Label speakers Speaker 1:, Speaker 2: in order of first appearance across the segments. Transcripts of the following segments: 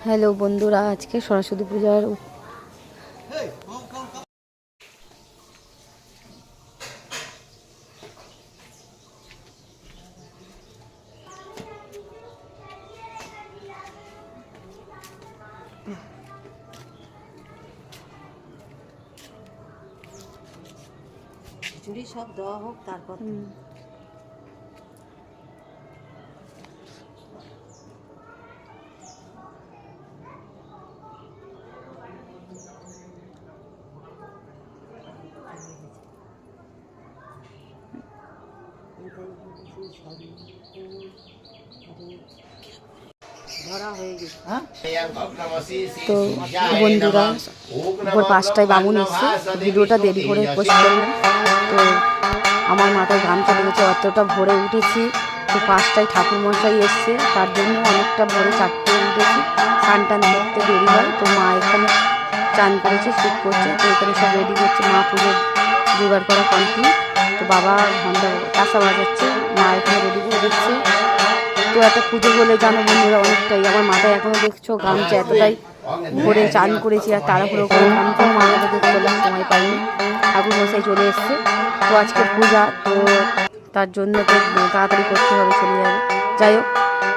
Speaker 1: Hello বন্ধুরা, আজকে সরস্বতী পূজার
Speaker 2: খিচুড়ি সব দেওয়া হোক তারপর ধরা হয়ে গেছে।
Speaker 1: তো বন্ধুরা ভোর 5টায় বামুন এসছে। ভিডিওটা দেরি করে পোস্ট করলাম। তো আমার মাথায় গামছা লেগেছে, অতটা ভোরে উঠেছি। তো 5টায় ঠাকুরমশাই এসছে, তার জন্য অনেকটা ভোরে 4টায় উঠেছি। স্নান টান করতে দেরি হয়। তো মা এখানে চান করেছে, স্যুপ করছে। তো এখানে সব রেডি করছে, মা পুজোর জোগাড় করা কমপ্লিট। তো বাবা ঘন্টা কাঁসা বাজাচ্ছে, মা এখানে রেডি করে দিচ্ছে। তো একটা পুজো বলে জানো বন্ধুরা, অনেকটাই আমার মাথায় এখনও দেখছো গামছা, এতটাই ভোরে চান করেছি আর তাড়াহুড়ো করে গামছাও মাথাটা দেখলাম, সময় পাইনি। ঠাকুর মশাই চলে এসছে। তো আজকে পূজা, তো তার জন্য তো তাড়াতাড়ি করতে হবে, চলে যাবে। যাই হোক,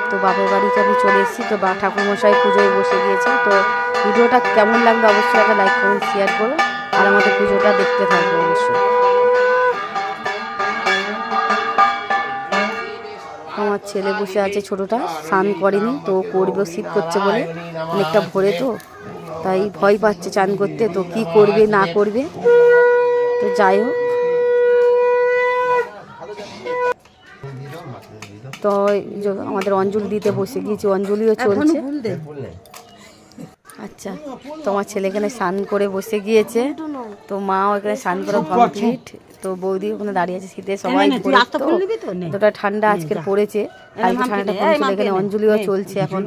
Speaker 1: তো বাপের বাড়িতে আমি চলে এসেছি। তো ঠাকুর মশাই পুজোয় বসে গিয়েছে। তো ভিডিওটা কেমন লাগলো অবশ্যই একটা লাইক করুন, শেয়ার করো, আর আমাদের পুজোটা দেখতে থাকবে অবশ্যই। আমার ছেলে বসে আছে, ছোটোটা স্নান করেনি, তো করবে, শীত করছে বলে অনেকটা ভোরে, তো তাই ভয় পাচ্ছে চান করতে। তো কি করবে না করবে, তো যাই হোক। তো আমাদের অঞ্জলি দিতে বসে গিয়েছি, অঞ্জলিও চলছে। আচ্ছা, তো আমার ছেলে এখানে স্নান করে বসে গিয়েছে। তো মাও এখানে স্নান করে কমপ্লিট। তো বৌদি ওখানে দাঁড়িয়ে আছে, শীতে সবাই এতটা ঠান্ডা আজকের পড়েছে, কালকে ঠান্ডাটা পড়েছিল। এখানে অঞ্জলিও চলছে এখন।